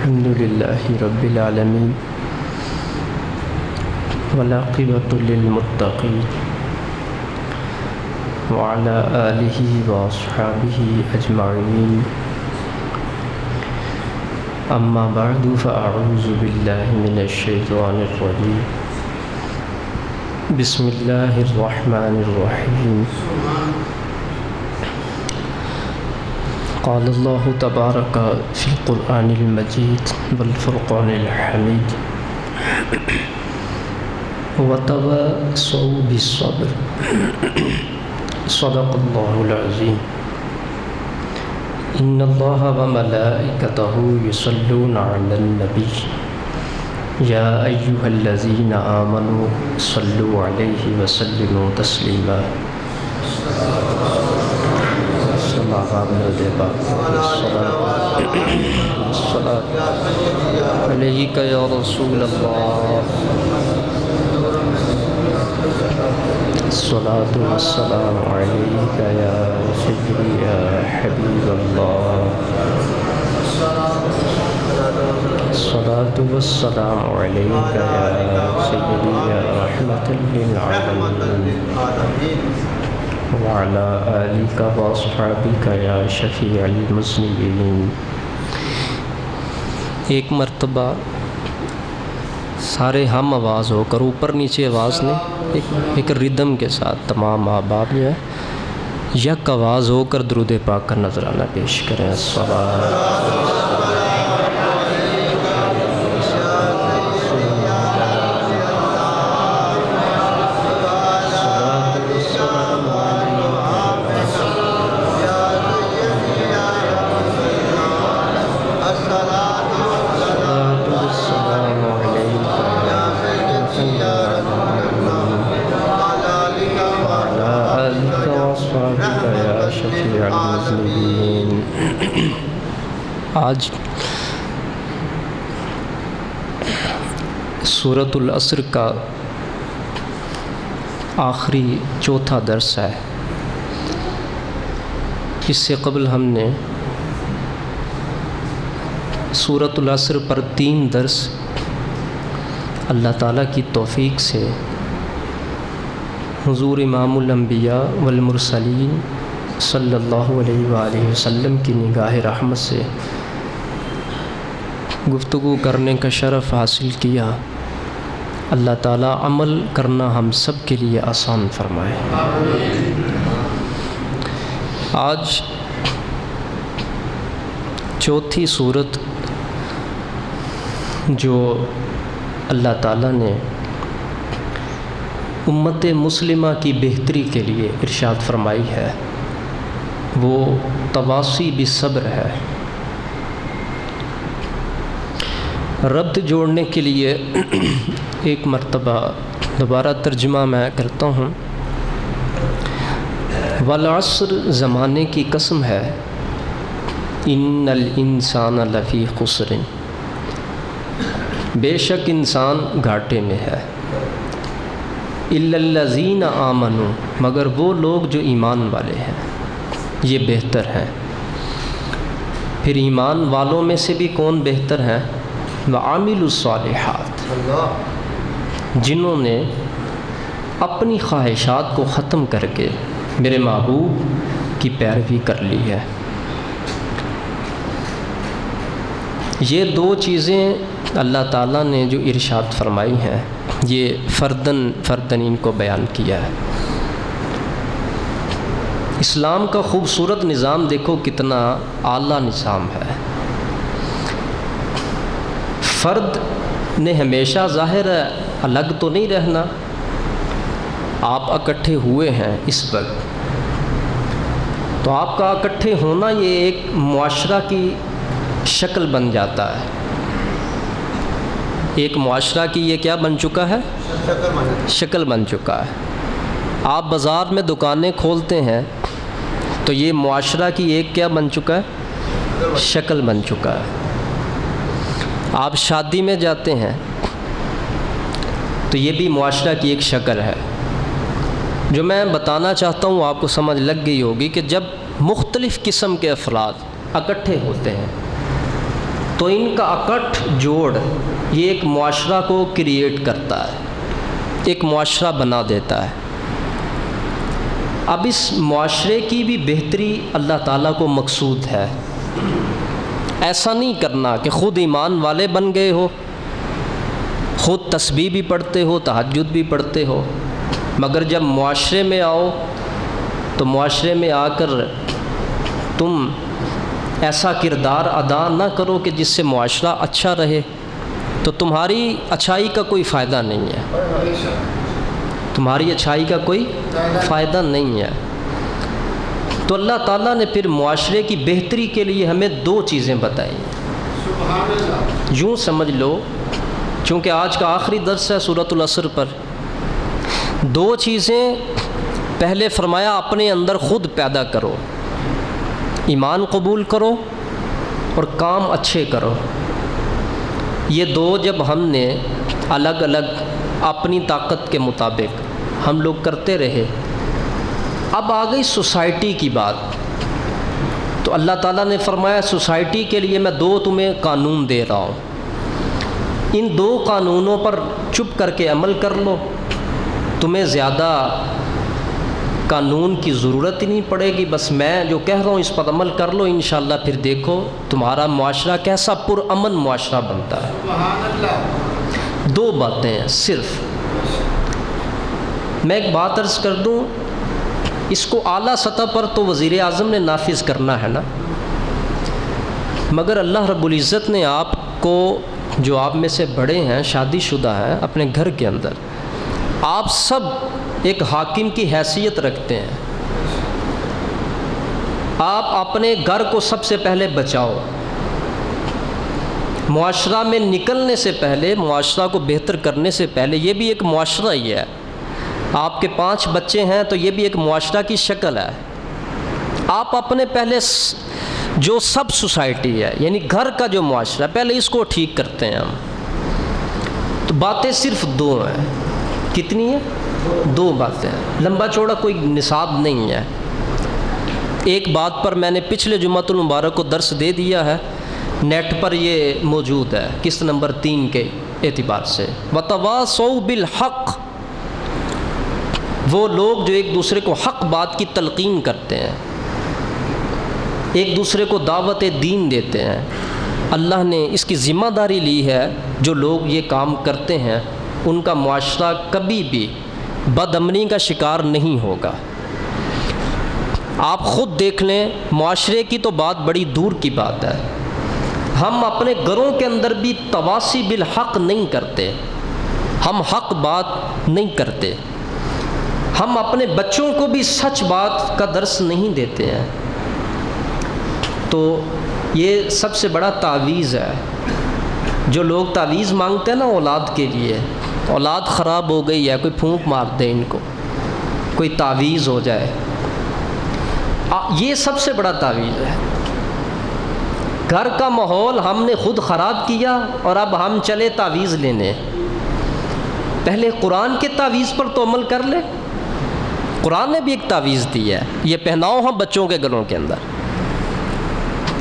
الحمد للہ رب العالمین والعاقبۃ للمتقین وعلی آلہ واصحابہ اجمعین اما بعد فاعوذ باللہ من الشیطان الرجیم بسم اللہ الرحمن الرحیم قال اللہ تبارک فی القرآن المجید والفرقان الحمید وتواصوا بالصبر صدق اللہ العظیم ان اللہ وملائکتہ یصلون علی النبی یا ایہا الذین آمنوا صلوا علیہ وسلموا تسلیما علیک یا رسول اللہ الصلاۃ والسلام علیک یا سیدی یا حبیب اللہ الصلاۃ والسلام علیک یا سیدی یا رحمۃ للعالمین وعلی آلک واصحابک یا شفیع المذنبین۔ ایک مرتبہ سارے ہم آواز ہو کر اوپر نیچے آواز نے ایک ردم کے ساتھ تمام احباب جو ہے یک آواز ہو کر درود پاک کا نذرانہ پیش کریں۔ آج سورۃ العصر کا آخری چوتھا درس ہے۔ اس سے قبل ہم نے سورۃ العصر پر 3 درس اللہ تعالیٰ کی توفیق سے حضور امام الانبیاء والمرسلین صلی اللہ علیہ وآلہ وسلم کی نگاہ رحمت سے گفتگو کرنے کا شرف حاصل کیا۔ اللہ تعالیٰ عمل کرنا ہم سب کے لیے آسان فرمائے۔ آج چوتھی صورت جو اللہ تعالیٰ نے امت مسلمہ کی بہتری کے لیے ارشاد فرمائی ہے وہ تواصی بالصبر ہے۔ ربط جوڑنے کے لیے ایک مرتبہ دوبارہ ترجمہ میں کرتا ہوں۔ والعصر زمانے کی قسم ہے، ان الانسان لفی خسر، بے شک انسان گھاٹے میں ہے، الا الذین آمنوا، مگر وہ لوگ جو ایمان والے ہیں، یہ بہتر ہیں۔ پھر ایمان والوں میں سے بھی کون بہتر ہیں؟ وعاملوا الصالحات، جنہوں نے اپنی خواہشات کو ختم کر کے میرے محبوب کی پیروی کر لی ہے۔ یہ 2 چیزیں اللہ تعالیٰ نے جو ارشاد فرمائی ہیں یہ فردن ان کو بیان کیا ہے۔ اسلام کا خوبصورت نظام دیکھو کتنا اعلیٰ نظام ہے۔ فرد نے ہمیشہ ظاہر ہے الگ تو نہیں رہنا، آپ اکٹھے ہوئے ہیں اس وقت، تو آپ کا اکٹھے ہونا یہ ایک معاشرہ کی شکل بن جاتا ہے۔ ایک معاشرہ کی یہ کیا بن چکا ہے؟ شکل بن چکا ہے۔ آپ بازار میں دکانیں کھولتے ہیں تو یہ معاشرہ کی ایک کیا بن چکا ہے؟ شکل بن چکا ہے۔ آپ شادی میں جاتے ہیں تو یہ بھی معاشرہ کی ایک شکل ہے۔ جو میں بتانا چاہتا ہوں آپ کو سمجھ لگ گئی ہوگی کہ جب مختلف قسم کے افراد اکٹھے ہوتے ہیں تو تو ان کا اکٹھ جوڑ یہ ایک معاشرہ کو کریٹ کرتا ہے، ایک معاشرہ بنا دیتا ہے۔ اب اس معاشرے کی بھی بہتری اللہ تعالیٰ کو مقصود ہے۔ ایسا نہیں کرنا کہ خود ایمان والے بن گئے ہو، خود تسبیح بھی پڑھتے ہو، تہجد بھی پڑھتے ہو، مگر جب معاشرے میں آؤ تو معاشرے میں آ کر تم ایسا کردار ادا نہ کرو کہ جس سے معاشرہ اچھا رہے، تو تمہاری اچھائی کا کوئی فائدہ نہیں ہے، تمہاری اچھائی کا کوئی فائدہ نہیں ہے۔ تو اللہ تعالیٰ نے پھر معاشرے کی بہتری کے لیے ہمیں دو چیزیں بتائی۔ یوں سمجھ لو، چونکہ آج کا آخری درس ہے سورۃ العصر پر، دو چیزیں پہلے فرمایا اپنے اندر خود پیدا کرو، ایمان قبول کرو اور کام اچھے کرو۔ یہ دو جب ہم نے الگ الگ اپنی طاقت کے مطابق ہم لوگ کرتے رہے، اب آ گئی سوسائٹی کی بات، تو اللہ تعالیٰ نے فرمایا سوسائٹی کے لیے میں دو تمہیں قانون دے رہا ہوں، ان دو قانونوں پر چپ کر کے عمل کر لو، تمہیں زیادہ قانون کی ضرورت ہی نہیں پڑے گی، بس میں جو کہہ رہا ہوں اس پر عمل کر لو، انشاءاللہ پھر دیکھو تمہارا معاشرہ کیسا پرامن معاشرہ بنتا ہے۔ سبحان اللہ۔ دو باتیں ہیں صرف۔ میں ایک بات عرض کر دوں، اس کو اعلیٰ سطح پر تو وزیر اعظم نے نافذ کرنا ہے نا، مگر اللہ رب العزت نے آپ کو، جو آپ میں سے بڑے ہیں، شادی شدہ ہیں، اپنے گھر کے اندر آپ سب ایک حاکم کی حیثیت رکھتے ہیں۔ آپ اپنے گھر کو سب سے پہلے بچاؤ، معاشرہ میں نکلنے سے پہلے، معاشرہ کو بہتر کرنے سے پہلے، یہ بھی ایک معاشرہ ہی ہے۔ آپ کے 5 بچے ہیں تو یہ بھی ایک معاشرہ کی شکل ہے۔ آپ اپنے پہلے جو سب سوسائٹی ہے، یعنی گھر کا جو معاشرہ، پہلے اس کو ٹھیک کرتے ہیں ہم۔ تو باتیں صرف دو ہیں۔ کتنی ہیں؟ دو باتیں ہیں، لمبا چوڑا کوئی نصاب نہیں ہے۔ ایک بات پر میں نے پچھلے جمعۃ المبارک کو درس دے دیا ہے، نیٹ پر یہ موجود ہے، قسط نمبر 3 کے اعتبار سے۔ وَتَوَاصَوْا بِالْحَقِّ، وہ لوگ جو ایک دوسرے کو حق بات کی تلقین کرتے ہیں، ایک دوسرے کو دعوت دین دیتے ہیں، اللہ نے اس کی ذمہ داری لی ہے۔ جو لوگ یہ کام کرتے ہیں ان کا معاشرہ کبھی بھی بد امنی کا شکار نہیں ہوگا۔ آپ خود دیکھ لیں، معاشرے کی تو بات بڑی دور کی بات ہے، ہم اپنے گھروں کے اندر بھی تواصی بالحق نہیں کرتے، ہم حق بات نہیں کرتے، ہم اپنے بچوں کو بھی سچ بات کا درس نہیں دیتے ہیں۔ تو یہ سب سے بڑا تعویذ ہے۔ جو لوگ تعویذ مانگتے ہیں نا اولاد کے لیے، اولاد خراب ہو گئی ہے، کوئی پھونک مار دے ان کو، کوئی تعویذ ہو جائے، یہ سب سے بڑا تعویذ ہے۔ گھر کا ماحول ہم نے خود خراب کیا اور اب ہم چلے تعویذ لینے۔ پہلے قرآن کے تعویذ پر تو عمل کر لے، قرآن نے بھی ایک تعویذ دی ہے، یہ پہناؤ ہم بچوں کے گلوں کے اندر۔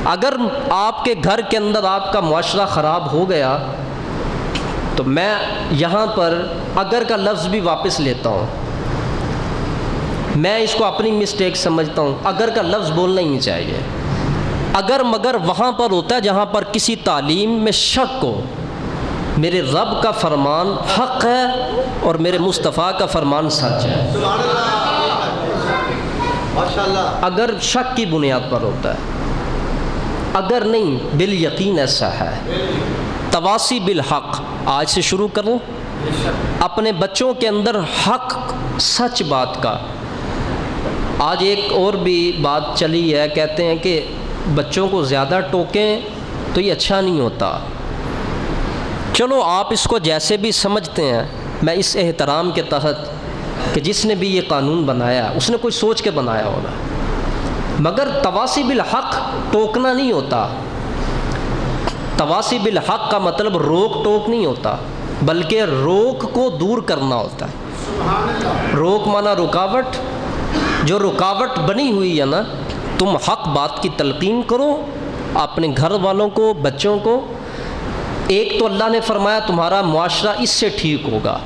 اگر آپ کے گھر کے اندر آپ کا معاشرہ خراب ہو گیا تو میں یہاں پر اگر کا لفظ بھی واپس لیتا ہوں، میں اس کو اپنی مسٹیک سمجھتا ہوں، اگر کا لفظ بولنا ہی نہیں چاہیے۔ اگر مگر وہاں پر ہوتا ہے جہاں پر کسی تعلیم میں شک ہو، میرے رب کا فرمان حق ہے اور میرے مصطفیٰ کا فرمان سچ ہے، اگر شک کی بنیاد پر ہوتا ہے، اگر نہیں بالیقین ایسا ہے۔ تواصی بالحق آج سے شروع کروں، اپنے بچوں کے اندر حق، سچ بات کا۔ آج ایک اور بھی بات چلی ہے، کہتے ہیں کہ بچوں کو زیادہ ٹوکیں تو یہ اچھا نہیں ہوتا۔ چلو آپ اس کو جیسے بھی سمجھتے ہیں، میں اس احترام کے تحت کہ جس نے بھی یہ قانون بنایا اس نے کوئی سوچ کے بنایا ہوگا، مگر تواصی بالحق ٹوکنا نہیں ہوتا۔ تواصی بالحق کا مطلب روک ٹوک نہیں ہوتا، بلکہ روک کو دور کرنا ہوتا ہے۔ روک مانا رکاوٹ، جو رکاوٹ بنی ہوئی ہے نا، تم حق بات کی تلقین کرو اپنے گھر والوں کو، بچوں کو. ایک تو اللہ نے فرمایا تمہارا معاشرہ اس سے ٹھیک ہوگا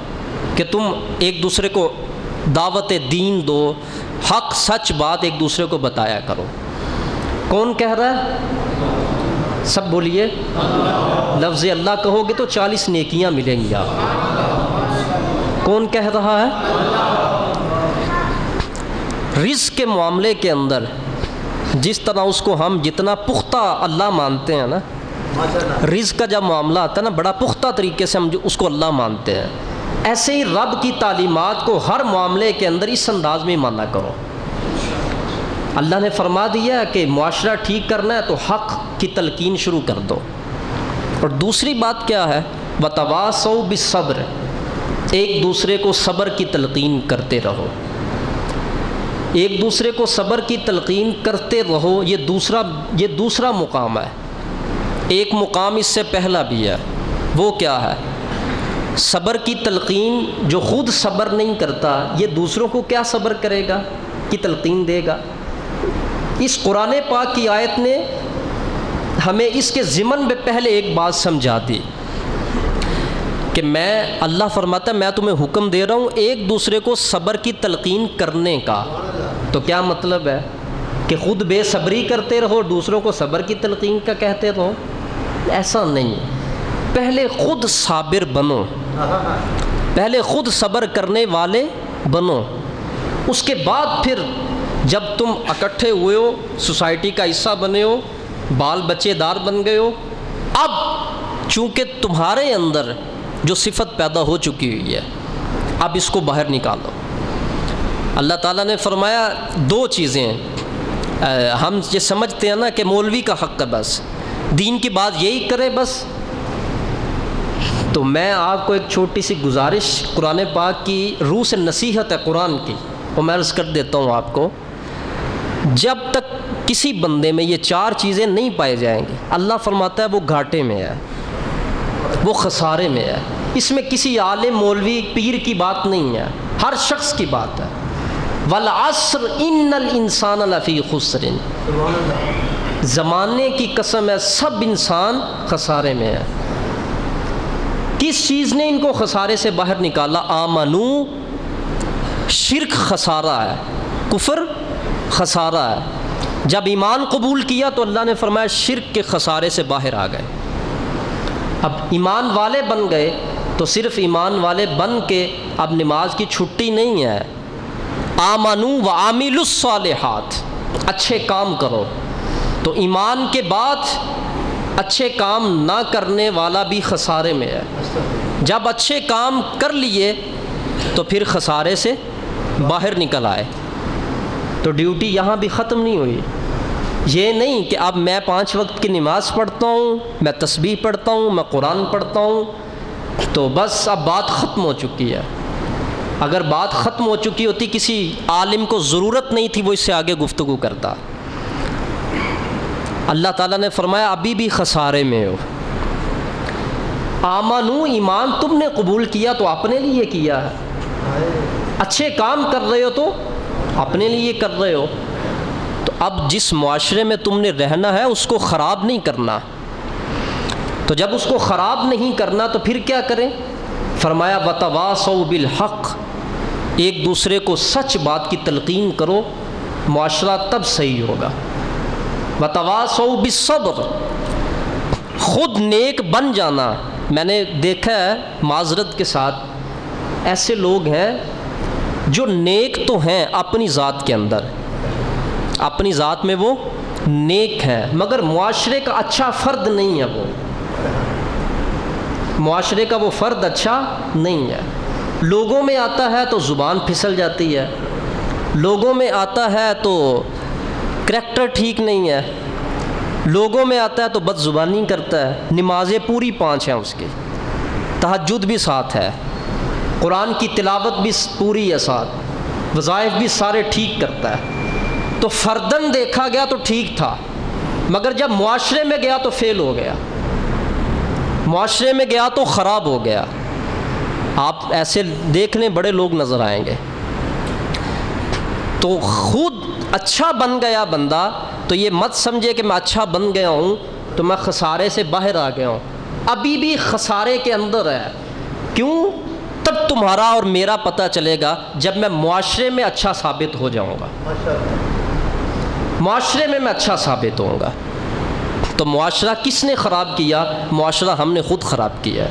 کہ تم ایک دوسرے کو دعوت دین دو، حق سچ بات ایک دوسرے کو بتایا کرو. کون کہہ رہا ہے؟ سب بولیے. لفظ اللہ کہو گے تو 40 نیکیاں ملیں گی آپ کو. کون کہہ رہا ہے؟ رزق کے معاملے کے اندر جس طرح اس کو ہم جتنا پختہ اللہ مانتے ہیں نا، رزق کا جب معاملہ آتا ہے نا بڑا پختہ طریقے سے ہم اس کو اللہ مانتے ہیں، ایسے ہی رب کی تعلیمات کو ہر معاملے کے اندر اس انداز میں مانا کرو. اللہ نے فرما دیا کہ معاشرہ ٹھیک کرنا ہے تو حق کی تلقین شروع کر دو. اور دوسری بات کیا ہے؟ وتواصوا بالصبر، ایک دوسرے کو صبر کی تلقین کرتے رہو. ایک دوسرے کو صبر کی تلقین کرتے رہو، یہ دوسرا مقام ہے. ایک مقام اس سے پہلا بھی ہے. وہ کیا ہے؟ صبر کی تلقین. جو خود صبر نہیں کرتا یہ دوسروں کو کیا صبر کرے گا کی تلقین دے گا. اس قرآن پاک کی آیت نے ہمیں اس کے ضمن میں پہلے ایک بات سمجھا دی کہ اللہ فرماتا ہے میں تمہیں حکم دے رہا ہوں ایک دوسرے کو صبر کی تلقین کرنے کا. تو کیا مطلب ہے کہ خود بے صبری کرتے رہو، دوسروں کو صبر کی تلقین کا کہتے رہو؟ ایسا نہیں. پہلے خود صابر بنو، پہلے خود صبر کرنے والے بنو. اس کے بعد پھر جب تم اکٹھے ہوئے ہو، سوسائٹی کا حصہ بنے ہو، بال بچے دار بن گئے ہو، اب چونکہ تمہارے اندر جو صفت پیدا ہو چکی ہوئی ہے اب اس کو باہر نکالو. اللہ تعالیٰ نے فرمایا 2 چیزیں ہیں. ہم یہ سمجھتے ہیں نا کہ مولوی کا حق ہے بس، دین کی بات یہی کرے بس. تو میں آپ کو ایک چھوٹی سی گزارش قرآن پاک کی روح سے نصیحت ہے قرآن کی، وہ میں عرض کر دیتا ہوں آپ کو. جب تک کسی بندے میں یہ 4 چیزیں نہیں پائے جائیں گی اللہ فرماتا ہے وہ گھاٹے میں ہے، وہ خسارے میں ہے. اس میں کسی عالم مولوی پیر کی بات نہیں ہے، ہر شخص کی بات ہے. والعصر ان الانسان لفی خسر، زمانے کی قسم ہے سب انسان خسارے میں ہے. کس چیز نے ان کو خسارے سے باہر نکالا؟ آمنو، شرک خسارہ ہے، کفر خسارہ ہے. جب ایمان قبول کیا تو اللہ نے فرمایا شرک کے خسارے سے باہر آ گئے. اب ایمان والے بن گئے تو صرف ایمان والے بن کے اب نماز کی چھٹی نہیں ہے. آمنو وعاملوا الصالحات، اچھے کام کرو. تو ایمان کے بعد اچھے کام نہ کرنے والا بھی خسارے میں ہے. جب اچھے کام کر لیے تو پھر خسارے سے باہر نکل آئے. تو ڈیوٹی یہاں بھی ختم نہیں ہوئی. یہ نہیں کہ اب میں 5 وقت کی نماز پڑھتا ہوں، میں تسبیح پڑھتا ہوں، میں قرآن پڑھتا ہوں تو بس اب بات ختم ہو چکی ہے. اگر بات ختم ہو چکی ہوتی کسی عالم کو ضرورت نہیں تھی وہ اس سے آگے گفتگو کرتا. اللہ تعالیٰ نے فرمایا ابھی بھی خسارے میں ہو. آمنو، ایمان تم نے قبول کیا تو اپنے لیے کیا ہے، اچھے کام کر رہے ہو تو اپنے لیے کر رہے ہو. تو اب جس معاشرے میں تم نے رہنا ہے اس کو خراب نہیں کرنا. تو جب اس کو خراب نہیں کرنا تو پھر کیا کریں؟ فرمایا وتواصوا بالحق، ایک دوسرے کو سچ بات کی تلقین کرو، معاشرہ تب صحیح ہوگا. وتواصوا بالصبر، خود نیک بن جانا. میں نے دیکھا ہے معذرت کے ساتھ ایسے لوگ ہیں جو نیک تو ہیں اپنی ذات کے اندر، اپنی ذات میں وہ نیک ہیں مگر معاشرے کا اچھا فرد نہیں ہے. وہ معاشرے کا وہ فرد اچھا نہیں ہے. لوگوں میں آتا ہے تو زبان پھسل جاتی ہے، لوگوں میں آتا ہے تو کریکٹر ٹھیک نہیں ہے، لوگوں میں آتا ہے تو بد زبانی کرتا ہے. نمازیں پوری 5 ہیں اس کی، تہجد بھی ساتھ ہے، قرآن کی تلاوت بھی پوری ہے ساتھ، وظائف بھی سارے ٹھیک کرتا ہے. تو فردن دیکھا گیا تو ٹھیک تھا مگر جب معاشرے میں گیا تو فیل ہو گیا، معاشرے میں گیا تو خراب ہو گیا. آپ ایسے دیکھنے بڑے لوگ نظر آئیں گے. تو خود اچھا بن گیا بندہ تو یہ مت سمجھے کہ میں اچھا بن گیا ہوں تو میں خسارے سے باہر آ گیا ہوں، ابھی بھی خسارے کے اندر ہے۔ کیوں؟ تب تمہارا اور میرا پتہ چلے گا جب میں معاشرے میں اچھا ثابت ہو جاؤں گا، معاشرے میں اچھا ثابت ہوں گا۔ تو معاشرہ کس نے خراب کیا؟ معاشرہ ہم نے خود خراب کیا ہے۔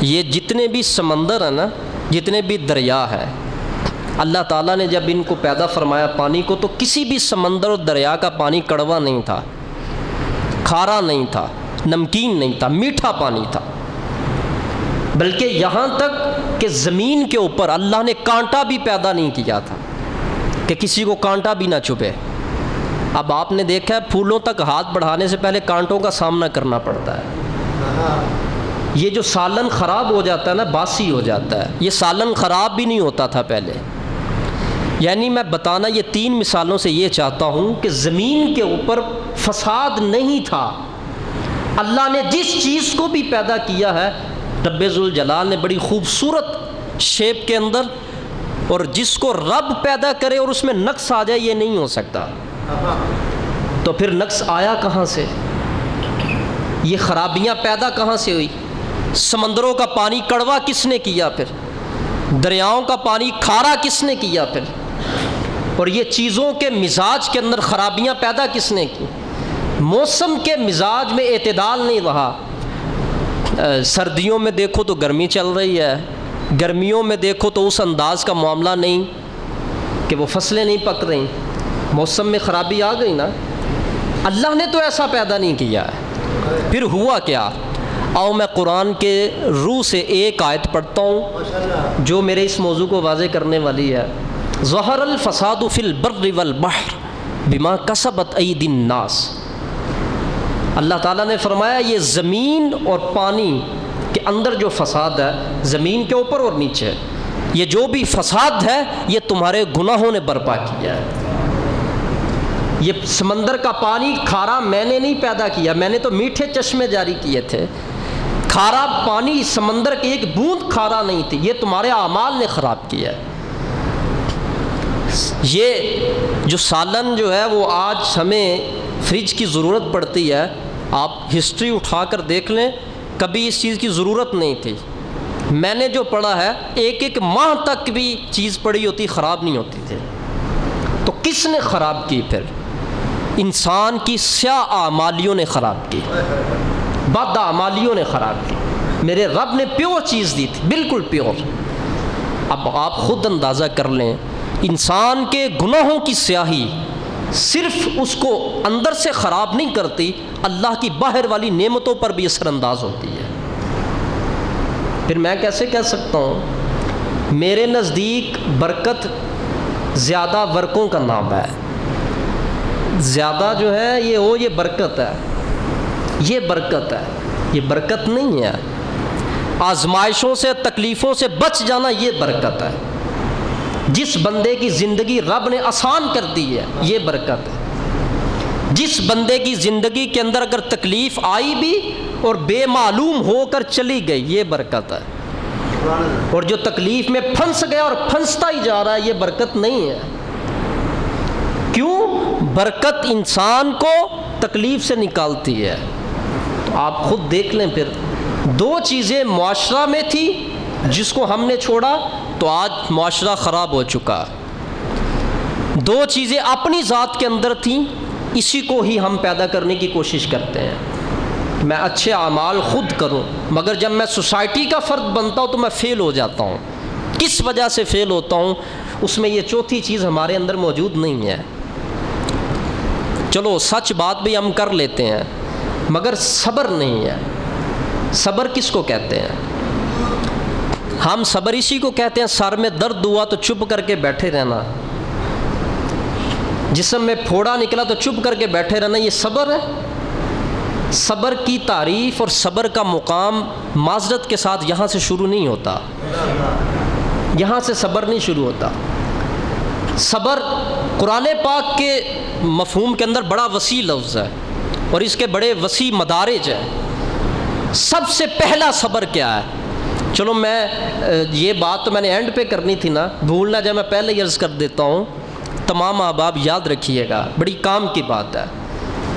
یہ جتنے بھی سمندر ہیں نا، جتنے بھی دریا ہے، اللہ تعالیٰ نے جب ان کو پیدا فرمایا پانی کو، تو کسی بھی سمندر اور دریا کا پانی کڑوا نہیں تھا، کھارا نہیں تھا، نمکین نہیں تھا، میٹھا پانی تھا، بلکہ یہاں تک کہ زمین کے اوپر اللہ نے کانٹا بھی پیدا نہیں کیا تھا کہ کسی کو کانٹا بھی نہ چبھے۔ اب آپ نے دیکھا ہے پھولوں تک ہاتھ بڑھانے سے پہلے کانٹوں کا سامنا کرنا پڑتا ہے۔ یہ جو سالن خراب ہو جاتا ہے نا، باسی ہو جاتا ہے، یہ سالن خراب بھی نہیں ہوتا تھا پہلے۔ یعنی میں بتانا یہ 3 مثالوں سے یہ چاہتا ہوں کہ زمین کے اوپر فساد نہیں تھا۔ اللہ نے جس چیز کو بھی پیدا کیا ہے، رب ذوالجلال نے بڑی خوبصورت شیپ کے اندر، اور جس کو رب پیدا کرے اور اس میں نقص آ جائے یہ نہیں ہو سکتا۔ تو پھر نقص آیا کہاں سے؟ یہ خرابیاں پیدا کہاں سے ہوئی؟ سمندروں کا پانی کڑوا کس نے کیا؟ پھر دریاؤں کا پانی کھارا کس نے کیا؟ پھر اور یہ چیزوں کے مزاج کے اندر خرابیاں پیدا کس نے کی؟ موسم کے مزاج میں اعتدال نہیں رہا۔ سردیوں میں دیکھو تو گرمی چل رہی ہے، گرمیوں میں دیکھو تو اس انداز کا معاملہ نہیں کہ وہ فصلیں نہیں پک رہی، موسم میں خرابی آ گئی نا۔ اللہ نے تو ایسا پیدا نہیں کیا ہے۔ پھر ہوا کیا؟ آؤ میں قرآن کے روح سے ایک آیت پڑھتا ہوں جو میرے اس موضوع کو واضح کرنے والی ہے۔ ظہر الفساد فی البر والبحر بما کسبت ایدی الناس۔ اللہ تعالیٰ نے فرمایا یہ زمین اور پانی کے اندر جو فساد ہے، زمین کے اوپر اور نیچے، یہ جو بھی فساد ہے یہ تمہارے گناہوں نے برپا کیا ہے۔ یہ سمندر کا پانی کھارا میں نے نہیں پیدا کیا، میں نے تو میٹھے چشمے جاری کیے تھے۔ کھارا پانی سمندر کی ایک بوند کھارا نہیں تھی، یہ تمہارے اعمال نے خراب کیا ہے۔ یہ جو سالن جو ہے وہ آج ہمیں فریج کی ضرورت پڑتی ہے، آپ ہسٹری اٹھا کر دیکھ لیں، کبھی اس چیز کی ضرورت نہیں تھی۔ میں نے جو پڑھا ہے 1 ماہ تک بھی چیز پڑی ہوتی خراب نہیں ہوتی تھی۔ تو کس نے خراب کی؟ پھر انسان کی سیاہ اعمالیوں نے خراب کی، بد اعمالیوں نے خراب کی۔ میرے رب نے پیور چیز دی تھی، بالکل پیور۔ اب آپ خود اندازہ کر لیں، انسان کے گناہوں کی سیاہی صرف اس کو اندر سے خراب نہیں کرتی، اللہ کی باہر والی نعمتوں پر بھی اثر انداز ہوتی ہے۔ پھر میں کیسے کہہ سکتا ہوں؟ میرے نزدیک برکت زیادہ ورقوں کا نام ہے۔ زیادہ جو ہے یہ برکت ہے، یہ برکت ہے، یہ برکت نہیں ہے۔ آزمائشوں سے، تکلیفوں سے بچ جانا یہ برکت ہے۔ جس بندے کی زندگی رب نے آسان کر دی ہے یہ برکت ہے۔ جس بندے کی زندگی کے اندر اگر تکلیف آئی بھی اور بے معلوم ہو کر چلی گئی یہ برکت ہے، اور جو تکلیف میں پھنس گیا اور پھنستا ہی جا رہا ہے یہ برکت نہیں ہے۔ کیوں؟ برکت انسان کو تکلیف سے نکالتی ہے۔ تو آپ خود دیکھ لیں، پھر 2 چیزیں معاشرہ میں تھی جس کو ہم نے چھوڑا تو آج معاشرہ خراب ہو چکا۔ 2 چیزیں اپنی ذات کے اندر تھیں، اسی کو ہی ہم پیدا کرنے کی کوشش کرتے ہیں۔ میں اچھے اعمال خود کروں، مگر جب میں سوسائٹی کا فرد بنتا ہوں تو میں فیل ہو جاتا ہوں۔ کس وجہ سے فیل ہوتا ہوں؟ اس میں یہ چوتھی چیز ہمارے اندر موجود نہیں ہے۔ چلو سچ بات بھی ہم کر لیتے ہیں، مگر صبر نہیں ہے۔ صبر کس کو کہتے ہیں؟ ہم صبر اسی کو کہتے ہیں سر میں درد ہوا تو چپ کر کے بیٹھے رہنا، جسم میں پھوڑا نکلا تو چپ کر کے بیٹھے رہنا، یہ صبر ہے؟ صبر کی تعریف اور صبر کا مقام معذرت کے ساتھ یہاں سے شروع نہیں ہوتا، یہاں سے صبر نہیں شروع ہوتا۔ صبر قرآن پاک کے مفہوم کے اندر بڑا وسیع لفظ ہے اور اس کے بڑے وسیع مدارج ہیں۔ سب سے پہلا صبر کیا ہے؟ چلو میں یہ بات تو میں نے اینڈ پہ کرنی تھی نا، بھولنا جب میں پہلے ہی عرض کر دیتا ہوں تمام احباب یاد رکھیے گا، بڑی کام کی بات ہے،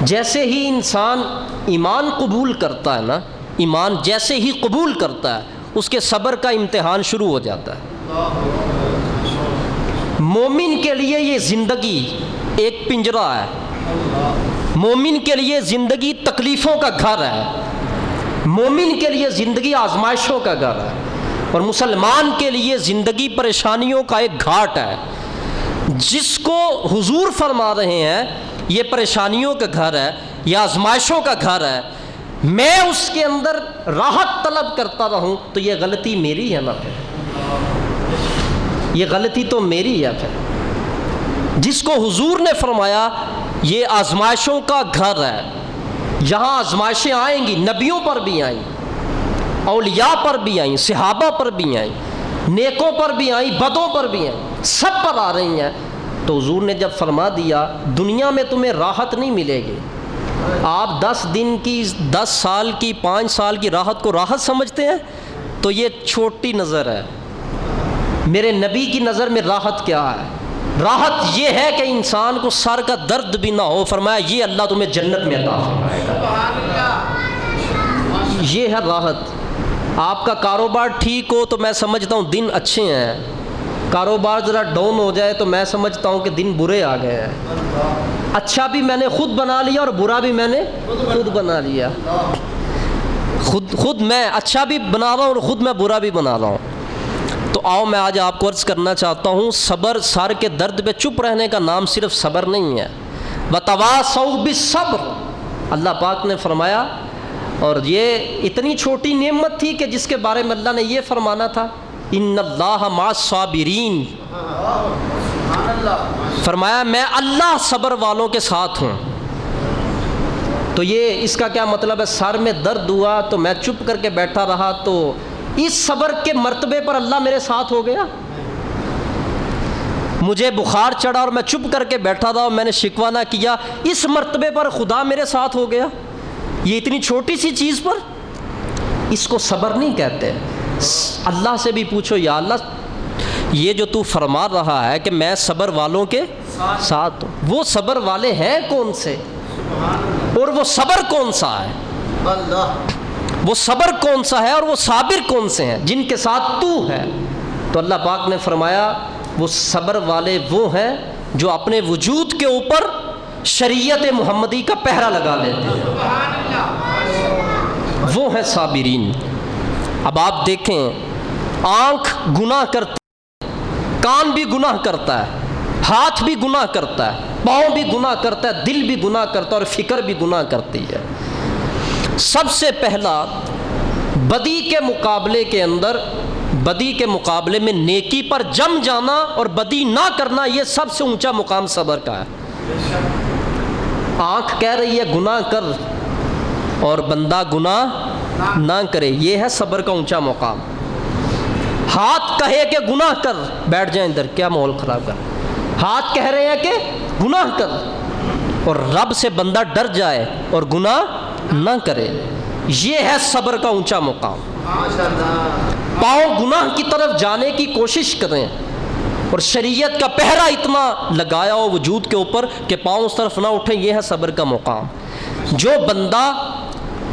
جیسے ہی انسان ایمان قبول کرتا ہے نا، ایمان جیسے ہی قبول کرتا ہے اس کے صبر کا امتحان شروع ہو جاتا ہے۔ مومن کے لیے یہ زندگی ایک پنجرہ ہے، مومن کے لیے زندگی تکلیفوں کا گھر ہے، مومن کے لیے زندگی آزمائشوں کا گھر ہے، اور مسلمان کے لیے زندگی پریشانیوں کا ایک گھاٹ ہے۔ جس کو حضور فرما رہے ہیں یہ پریشانیوں کا گھر ہے، یہ آزمائشوں کا گھر ہے، میں اس کے اندر راحت طلب کرتا رہوں تو یہ غلطی میری ہے نا، پھر یہ غلطی تو میری ہے۔ پھر جس کو حضور نے فرمایا یہ آزمائشوں کا گھر ہے، یہاں آزمائشیں آئیں گی، نبیوں پر بھی آئیں، اولیاء پر بھی آئیں، صحابہ پر بھی آئیں، نیکوں پر بھی آئیں، بدوں پر بھی آئیں، سب پر آ رہی ہیں۔ تو حضور نے جب فرما دیا دنیا میں تمہیں راحت نہیں ملے گی، آپ 10 دن کی، 10 سال کی، 5 سال کی راحت کو راحت سمجھتے ہیں تو یہ چھوٹی نظر ہے۔ میرے نبی کی نظر میں راحت کیا ہے؟ راحت یہ ہے کہ انسان کو سر کا درد بھی نہ ہو، فرمایا یہ اللہ تمہیں جنت میں عطا فرمائے گا، یہ ہے راحت۔ آپ کا کاروبار ٹھیک ہو تو میں سمجھتا ہوں دن اچھے ہیں، کاروبار ذرا ڈاؤن ہو جائے تو میں سمجھتا ہوں کہ دن برے آ گئے ہیں۔ اچھا بھی میں نے خود بنا لیا اور برا بھی میں نے خود بنا لیا، خود میں اچھا بھی بنا رہا ہوں اور خود میں برا بھی بنا رہا ہوں۔ تو آؤ میں آج آپ کو عرض کرنا چاہتا ہوں، صبر، سر کے درد پہ چپ رہنے کا نام صرف صبر نہیں ہے۔ وَتَوَاصَوْا بِالصَّبْرِ، اللہ پاک نے فرمایا، اور یہ اتنی چھوٹی نعمت تھی کہ جس کے بارے میں اللہ نے یہ فرمانا تھا، ان اللہ مع الصابرین، فرمایا میں اللہ صبر والوں کے ساتھ ہوں۔ تو یہ اس کا کیا مطلب ہے؟ سر میں درد ہوا تو میں چپ کر کے بیٹھا رہا تو اس صبر کے مرتبے پر اللہ میرے ساتھ ہو گیا؟ مجھے بخار چڑھا اور میں چپ کر کے بیٹھا رہا اور میں نے شکوہ نہ کیا، اس مرتبے پر خدا میرے ساتھ ہو گیا؟ یہ اتنی چھوٹی سی چیز پر، اس کو صبر نہیں کہتے۔ اللہ سے بھی پوچھو، یا اللہ یہ جو تو فرما رہا ہے کہ میں صبر والوں کے ساتھ ہوں، وہ صبر والے ہیں کون سے، اور وہ صبر کون سا ہے؟ وہ صبر کون سا ہے اور وہ صابر کون سے ہیں جن کے ساتھ تو ہے؟ تو اللہ پاک نے فرمایا وہ صبر والے وہ ہیں جو اپنے وجود کے اوپر شریعت محمدی کا پہرا لگا لیتے ہیں، وہ ہیں صابرین۔ اب آپ دیکھیں، آنکھ گناہ کرتی ہے، کان بھی گناہ کرتا ہے، ہاتھ بھی گناہ کرتا ہے، پاؤں بھی گناہ کرتا ہے، دل بھی گناہ کرتا ہے، اور فکر بھی گناہ کرتی ہے۔ سب سے پہلا بدی کے مقابلے کے اندر، بدی کے مقابلے میں نیکی پر جم جانا اور بدی نہ کرنا، یہ سب سے اونچا مقام صبر کا ہے۔ آنکھ کہہ رہی ہے گناہ کر اور بندہ گناہ نہ کرے، یہ ہے صبر کا اونچا مقام۔ ہاتھ کہے کہ گناہ کر، بیٹھ جائیں ادھر، کیا ماحول خراب کر، ہاتھ کہہ رہے ہیں کہ گناہ کر، اور رب سے بندہ ڈر جائے اور گناہ نہ کرے، یہ ہے صبر کا اونچا مقام۔ پاؤں گناہ کی طرف جانے کی کوشش کریں اور شریعت کا پہرا اتنا لگایا ہو وجود کے اوپر کہ پاؤں اس طرف نہ اٹھیں، یہ ہے صبر کا مقام۔ جو بندہ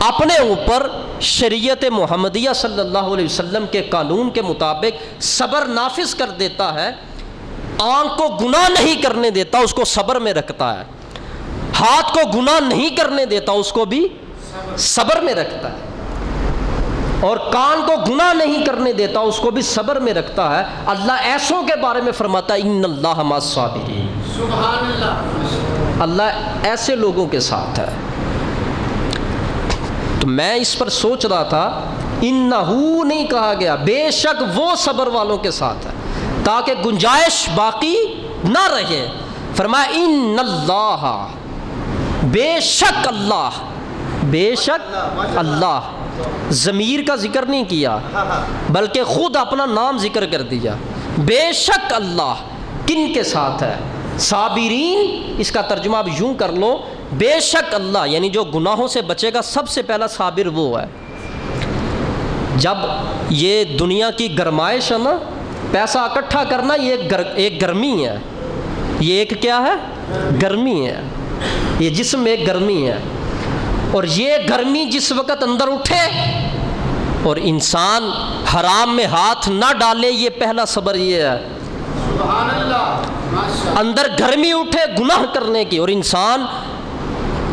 اپنے اوپر شریعت محمدیہ صلی اللہ علیہ وسلم کے قانون کے مطابق صبر نافذ کر دیتا ہے، آنکھ کو گناہ نہیں کرنے دیتا، اس کو صبر میں رکھتا ہے، ہاتھ کو گناہ نہیں کرنے دیتا، اس کو بھی صبر میں رکھتا ہے، اور کان کو گناہ نہیں کرنے دیتا، اس کو بھی صبر میں رکھتا ہے۔ اللہ ایسوں کے بارے میں فرماتا ہے ان اللہ مع الصابرین، سبحان اللہ، اللہ ایسے لوگوں کے ساتھ ہے۔ تو میں اس پر سوچ رہا تھا، انہو نہیں کہا گیا، بے شک وہ صبر والوں کے ساتھ ہے، تاکہ گنجائش باقی نہ رہے۔ فرمایا ان اللہ، بے شک اللہ، بے شک اللہ، ضمیر کا ذکر نہیں کیا بلکہ خود اپنا نام ذکر کر دیا، بے شک اللہ کن کے ساتھ ہے؟ صابرین، اس کا ترجمہ اب یوں کر لو، بے شک اللہ یعنی جو گناہوں سے بچے گا سب سے پہلا صابر وہ ہے۔ جب یہ دنیا کی گرمائش ہے نا، پیسہ اکٹھا کرنا، یہ ایک گرمی ہے، یہ ایک کیا ہے؟ گرمی ہے. یہ جسم ایک گرمی ہے، اور یہ گرمی جس وقت اندر اٹھے اور انسان حرام میں ہاتھ نہ ڈالے، یہ پہلا صبر یہ ہے. سبحان اللہ. اندر گرمی اٹھے گناہ کرنے کی، اور انسان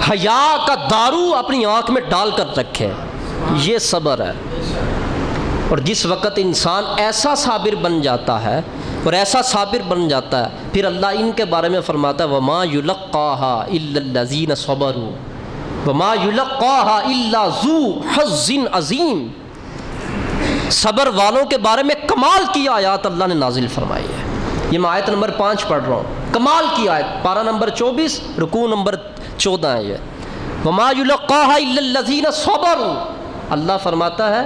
حیا کا دارو اپنی آنکھ میں ڈال کر رکھے، یہ صبر ہے. اور جس وقت انسان ایسا صابر بن جاتا ہے اور ایسا صابر بن جاتا ہے، پھر اللہ ان کے بارے میں فرماتا ہے وَمَا يُلَقَّاهَا إِلَّا الَّذِينَ صَبَرُوا وَمَا يُلَقَّاهَا إِلَّا ذُو حَظٍّ عَظِيمٍ. صبر والوں کے بارے میں کمال کی آیات اللہ نے نازل فرمائی ہے. یہ میں آیت نمبر 5 پڑھ رہا ہوں، کمال کی آیت، پارہ نمبر 24 رکوع نمبر 14 ہے یہ. وَمَا يُلَقَّاهَا إِلَّا الَّذِينَ صَبَرُوا. اللہ فرماتا ہے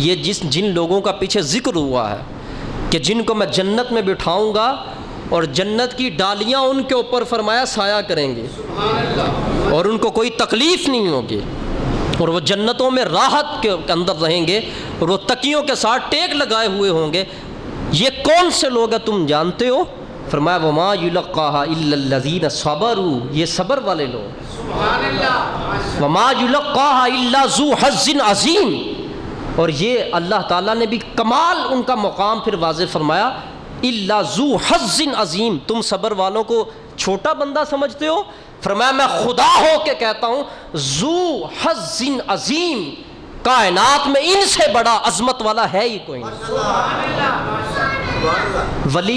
یہ جن لوگوں کا پیچھے ذکر ہوا ہے کہ جن کو میں جنت میں بٹھاؤں گا اور جنت کی ڈالیاں ان کے اوپر فرمایا سایہ کریں گے، اور ان کو کوئی تکلیف نہیں ہوگی، اور وہ جنتوں میں راحت کے اندر رہیں گے، اور وہ تکیوں کے ساتھ ٹیک لگائے ہوئے ہوں گے. یہ کون سے لوگ ہیں تم جانتے ہو؟ فرمایا وَمَا يُلَقَّاهَا إِلَّا الَّذِينَ صَبَرُوا. یہ صبر والے لوگ. سبحان اللہ. وَمَا يُلَقَّاهَا إِلَّا ذُو حَظٍّ عَظِيمٍ. اور یہ اللہ تعالیٰ نے بھی کمال ان کا مقام پھر واضح فرمایا الا ذو حظ عظیم. تم صبر والوں کو چھوٹا بندہ سمجھتے ہو؟ فرمایا میں خدا ہو کے کہتا ہوں ذو حظ عظیم، کائنات میں ان سے بڑا عظمت والا ہے ہی کوئی نہیں.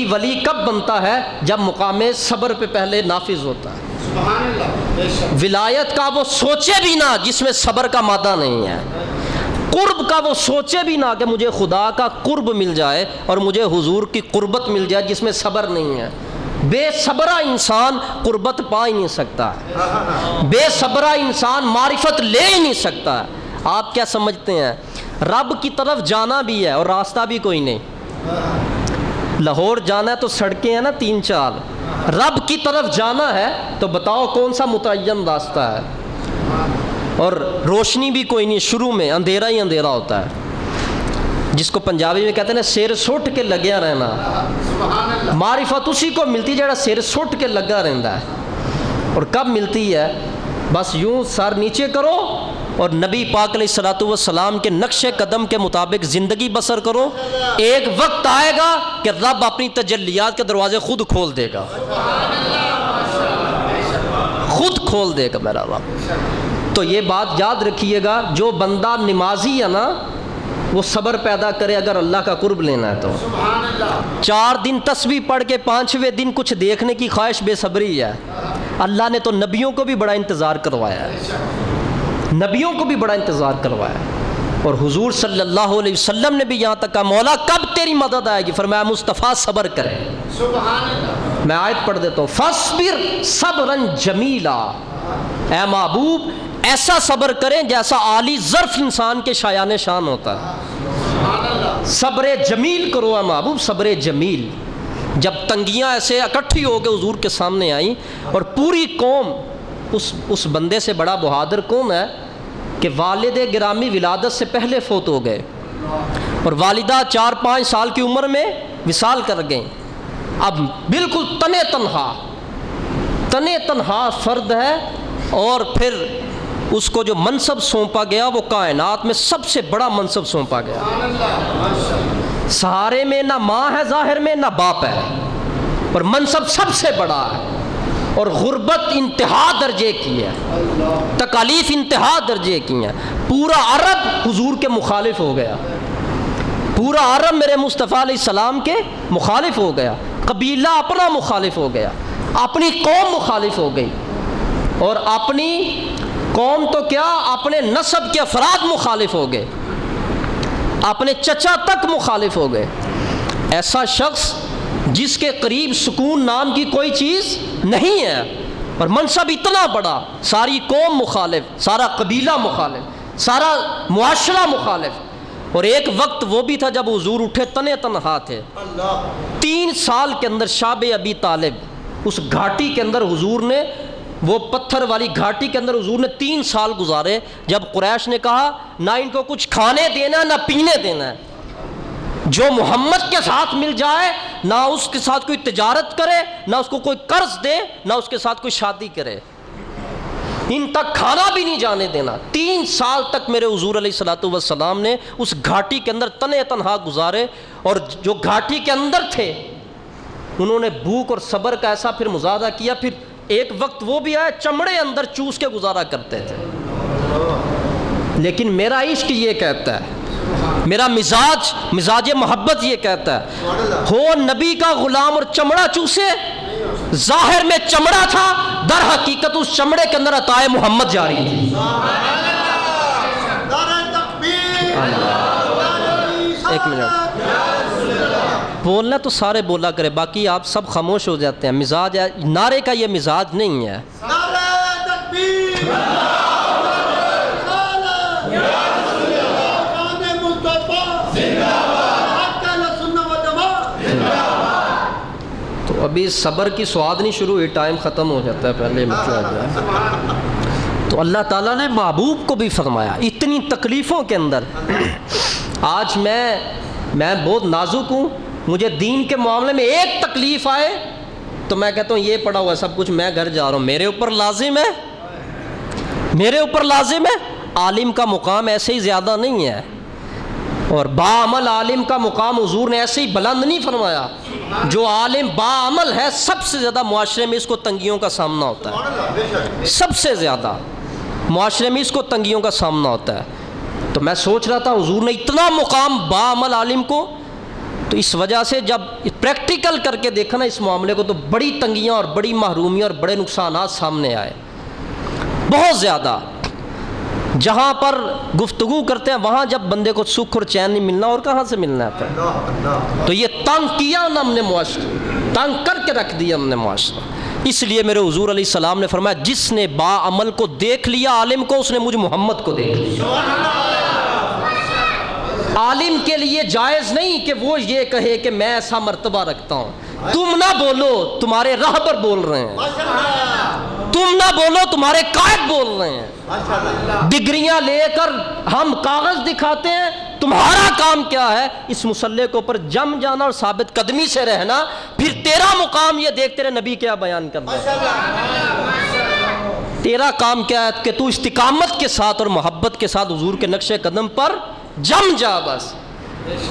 ولی کب بنتا ہے؟ جب مقام صبر پہ پہلے نافذ ہوتا ہے. سبحان اللہ. ولایت کا وہ سوچے بھی نہ جس میں صبر کا مادہ نہیں ہے. قرب کا وہ سوچے بھی نہ کہ مجھے خدا کا قرب مل جائے اور مجھے حضور کی قربت مل جائے، جس میں صبر نہیں ہے. بے صبرہ انسان قربت پا ہی نہیں سکتا ہے، بے صبرہ انسان معرفت لے ہی نہیں سکتا ہے. آپ کیا سمجھتے ہیں؟ رب کی طرف جانا بھی ہے اور راستہ بھی کوئی نہیں. لاہور جانا ہے تو سڑکیں ہیں نا 3-4. رب کی طرف جانا ہے تو بتاؤ کون سا متعین راستہ ہے؟ اور روشنی بھی کوئی نہیں، شروع میں اندھیرا ہی اندھیرا ہوتا ہے، جس کو پنجابی میں کہتے ہیں سیر سٹ کے لگیا رہنا. معرفت اسی کو ملتی جڑا سیر سٹ کے لگا رہتا ہے. اور کب ملتی ہے؟ بس یوں سر نیچے کرو اور نبی پاک علیہ الصلوۃ والسلام کے نقش قدم کے مطابق زندگی بسر کرو. ایک وقت آئے گا کہ رب اپنی تجلیات کے دروازے خود کھول دے گا، خود کھول دے گا میرا رب. تو یہ بات یاد رکھیے گا، جو بندہ نمازی ہے نا وہ صبر پیدا کرے اگر اللہ کا قرب لینا ہے تو. 4 دن تسبیح پڑھ کے 5ویں دن کچھ دیکھنے کی خواہش بے صبری ہے. اللہ نے تو نبیوں کو بھی بڑا انتظار کروایا ہے، نبیوں کو بھی بڑا انتظار کروایا ہے. اور حضور صلی اللہ علیہ وسلم نے بھی یہاں تک کہا مولا کب تیری مدد آئے گی؟ فرمایا مصطفیٰ صبر کرے. سبحان اللہ. میں آیت پڑھ دیتا ہوں فاصبر صبرا جمیلا. اے محبوب ایسا صبر کریں جیسا عالی ظرف انسان کے شایان شان ہوتا ہے. صبر جمیل کرو اے محبوب، صبر جمیل. جب تنگیاں ایسے اکٹھی ہو کے حضور کے سامنے آئیں اور پوری قوم، اس بندے سے بڑا بہادر کون ہے کہ والد گرامی ولادت سے پہلے فوت ہو گئے اور والدہ 4-5 سال کی عمر میں وصال کر گئیں. اب بالکل تنے تنہا فرد ہے، اور پھر اس کو جو منصب سونپا گیا وہ کائنات میں سب سے بڑا منصب سونپا گیا. سہارے میں نہ ماں ہے، ظاہر میں نہ باپ ہے، اور منصب سب سے بڑا ہے. اور غربت انتہا درجے کی ہے، تکالیف انتہا درجے کی ہیں. پورا عرب حضور کے مخالف ہو گیا، پورا عرب میرے مصطفیٰ علیہ السلام کے مخالف ہو گیا. قبیلہ اپنا مخالف ہو گیا، اپنی قوم مخالف ہو گئی، اور اپنی قوم تو کیا اپنے نسب کے افراد مخالف ہو گئے، اپنے چچا تک مخالف ہو گئے. ایسا شخص جس کے قریب سکون نام کی کوئی چیز نہیں ہے اور منصب اتنا بڑا، ساری قوم مخالف، سارا قبیلہ مخالف، سارا معاشرہ مخالف. اور ایک وقت وہ بھی تھا جب حضور اٹھے تنے تنہا تھے. 3 سال کے اندر شاب ابی طالب، اس گھاٹی کے اندر حضور نے، وہ پتھر والی گھاٹی کے اندر حضور نے 3 سال گزارے. جب قریش نے کہا نہ ان کو کچھ کھانے دینا نہ پینے دینا ہے، جو محمد کے ساتھ مل جائے نہ اس کے ساتھ کوئی تجارت کرے، نہ اس کو کوئی قرض دے، نہ اس کے ساتھ کوئی شادی کرے، ان تک کھانا بھی نہیں جانے دینا۔ 3 سال تک میرے حضور علیہ الصلوۃ والسلام نے اس گھاٹی کے اندر تنے تنہا گزارے، اور جو گھاٹی کے اندر تھے انہوں نے بھوک اور صبر کا ایسا پھر مظاہرہ کیا۔ پھر ایک وقت وہ بھی آیا چمڑے اندر چوس کے گزارا کرتے تھے، لیکن میرا عشق یہ کہتا ہے، میرا مزاج محبت یہ کہتا ہے، ہو نبی کا غلام اور چمڑا چوسے، ظاہر میں چمڑا تھا، در حقیقت اس چمڑے کے اندر عطائے محمد جاری تھی۔ ایک منٹ، بولنا تو سارے بولا کرے، باقی آپ سب خاموش ہو جاتے ہیں۔ مزاج ہے، نعرے کا یہ مزاج نہیں ہے۔ تو ابھی صبر کی سواد نہیں شروع ہوئی، ٹائم ختم ہو جاتا ہے پہلے مطلب جائے۔ تو اللہ تعالیٰ نے محبوب کو بھی فرمایا اتنی تکلیفوں کے اندر۔ آج میں بہت نازک ہوں، مجھے دین کے معاملے میں ایک تکلیف آئے تو میں کہتا ہوں یہ پڑا ہوا ہے سب کچھ، میں گھر جا رہا ہوں، میرے اوپر لازم ہے۔ عالم کا مقام ایسے ہی زیادہ نہیں ہے، اور باعمل عالم کا مقام حضور نے ایسے ہی بلند نہیں فرمایا۔ جو عالم باعمل ہے سب سے زیادہ معاشرے میں اس کو تنگیوں کا سامنا ہوتا ہے، سب سے زیادہ معاشرے میں اس کو تنگیوں کا سامنا ہوتا ہے۔ تو میں سوچ رہا تھا حضور نے اتنا مقام باعمل عالم کو، تو اس وجہ سے جب پریکٹیکل کر کے دیکھا نا اس معاملے کو، تو بڑی تنگیاں اور بڑی محرومیاں اور بڑے نقصانات سامنے آئے، بہت زیادہ۔ جہاں پر گفتگو کرتے ہیں وہاں جب بندے کو سکھ اور چین نہیں ملنا، اور کہاں سے ملنا ہے پھر؟ تو یہ تنگ کیا نا ہم نے معاشرہ، تنگ کر کے رکھ دیا ہم نے معاشرہ۔ اس لیے میرے حضور علیہ السلام نے فرمایا جس نے باعمل کو دیکھ لیا عالم کو، اس نے مجھ محمد کو دیکھ لیا۔ عالم کے لیے جائز نہیں کہ وہ یہ کہے کہ میں ایسا مرتبہ رکھتا ہوں۔ تم نہ بولو، تمہارے راہبر بول رہے ہیں، تم نہ بولو، تمہارے قائد بول رہے ہیں۔ ڈگریاں لے کر ہم کاغذ دکھاتے ہیں، تمہارا کام کیا ہے؟ اس مسئلے کے اوپر جم جانا اور ثابت قدمی سے رہنا۔ پھر تیرا مقام یہ دیکھ تیرے نبی کیا بیان کرنا ہے، تیرا کام کیا ہے کہ تو استقامت کے ساتھ اور محبت کے ساتھ حضور کے نقش قدم پر جم جا۔ بس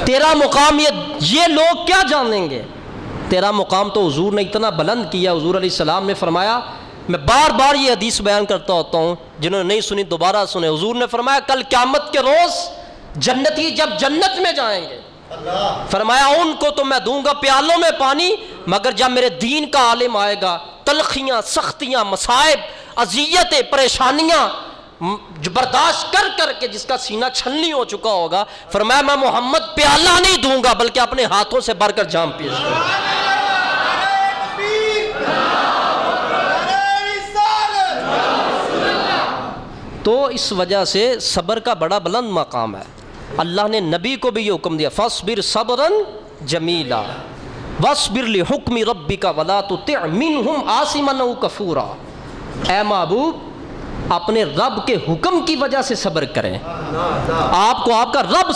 تیرا مقام یہ لوگ کیا جانیں گے؟ تیرا مقام تو حضور نے اتنا بلند کیا۔ حضور علیہ السلام نے فرمایا، میں بار بار یہ حدیث بیان کرتا ہوتا ہوں، جنہوں نے نہیں سنی دوبارہ سنیں۔ حضور نے فرمایا کل قیامت کے روز جنتی جب جنت میں جائیں گے، فرمایا ان کو تو میں دوں گا پیالوں میں پانی، مگر جب میرے دین کا عالم آئے گا، تلخیاں، سختیاں، مصائب، اذیتیں، پریشانیاں جو برداشت کر کر کے جس کا سینہ چھلنی ہو چکا ہوگا، فرمایا میں محمد پیالہ نہیں دوں گا بلکہ اپنے ہاتھوں سے بھر کر جام پیش کروں گا۔ تو اس وجہ سے صبر کا بڑا بلند مقام ہے۔ اللہ نے نبی کو بھی یہ حکم دیا، فاصبر صبرا جمیلا واصبر لحکم ربک ولا تطع منہم عاصما او کفورا۔ اے محبوب اپنے رب کے حکم کی وجہ سے صبر کریں۔ آپ کو آپ کا رب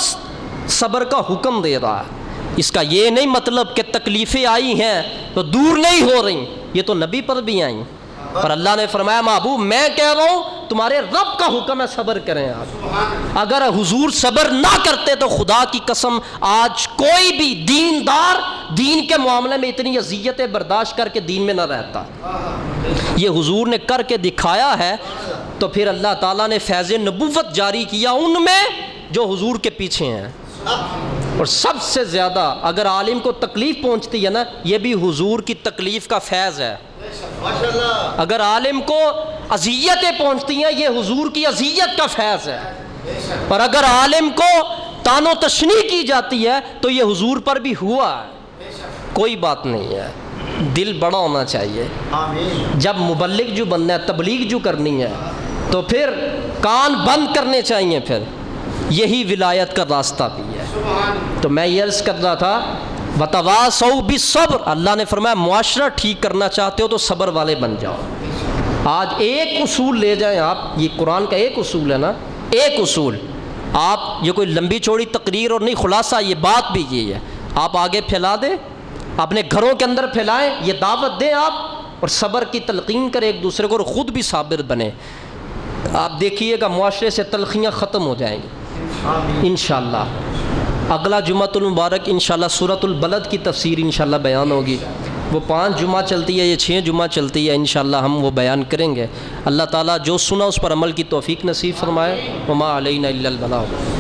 صبر کا حکم دے رہا ہے، اس کا یہ نہیں مطلب کہ تکلیفیں آئی ہیں تو دور نہیں ہو رہی، یہ تو نبی پر بھی آئیں، اور اللہ نے فرمایا محبوب میں کہہ رہا ہوں تمہارے رب کا حکم ہے صبر کریں آپ۔ اگر حضور صبر نہ کرتے تو خدا کی قسم آج کوئی بھی دیندار دین کے معاملے میں اتنی اذیتیں برداشت کر کے دین میں نہ رہتا۔ یہ حضور نے کر کے دکھایا ہے، تو پھر اللہ تعالیٰ نے فیض نبوت جاری کیا ان میں جو حضور کے پیچھے ہیں۔ اور سب سے زیادہ اگر عالم کو تکلیف پہنچتی ہے نا، یہ بھی حضور کی تکلیف کا فیض ہے۔ اگر عالم کو اذیتیں پہنچتی ہیں یہ حضور کی اذیت کا فیض ہے، اور اگر عالم کو تان و تشنیع کی جاتی ہے تو یہ حضور پر بھی ہوا ہے۔ کوئی بات نہیں ہے، دل بڑا ہونا چاہیے۔ جب مبلغ جو بننا ہے، تبلیغ جو کرنی ہے، تو پھر کان بند کرنے چاہیے، پھر یہی ولایت کا راستہ بھی ہے۔ تو میں یہ عرض کر رہا تھا وتواصوا بالصبر، اللہ نے فرمایا معاشرہ ٹھیک کرنا چاہتے ہو تو صبر والے بن جاؤ۔ آج ایک اصول لے جائیں آپ، یہ قرآن کا ایک اصول ہے نا، ایک اصول آپ یہ کوئی لمبی چوڑی تقریر اور نہیں، خلاصہ یہ بات بھی یہی ہے، آپ آگے پھیلا دیں، اپنے گھروں کے اندر پھیلائیں، یہ دعوت دیں آپ، اور صبر کی تلقین کریں ایک دوسرے کو، اور خود بھی صابر بنیں۔ آپ دیکھیے گا معاشرے سے تلخیاں ختم ہو جائیں گی انشاءاللہ۔ اگلا جمعۃ المبارک انشاءاللہ سورۃ البلد کی تفسیر انشاءاللہ بیان ہوگی، وہ 5 جمعہ چلتی ہے، یہ 6 جمعہ چلتی ہے، انشاءاللہ ہم وہ بیان کریں گے۔ اللہ تعالیٰ جو سنا اس پر عمل کی توفیق نصیب فرمائے۔ وما علینا الا البلاغ۔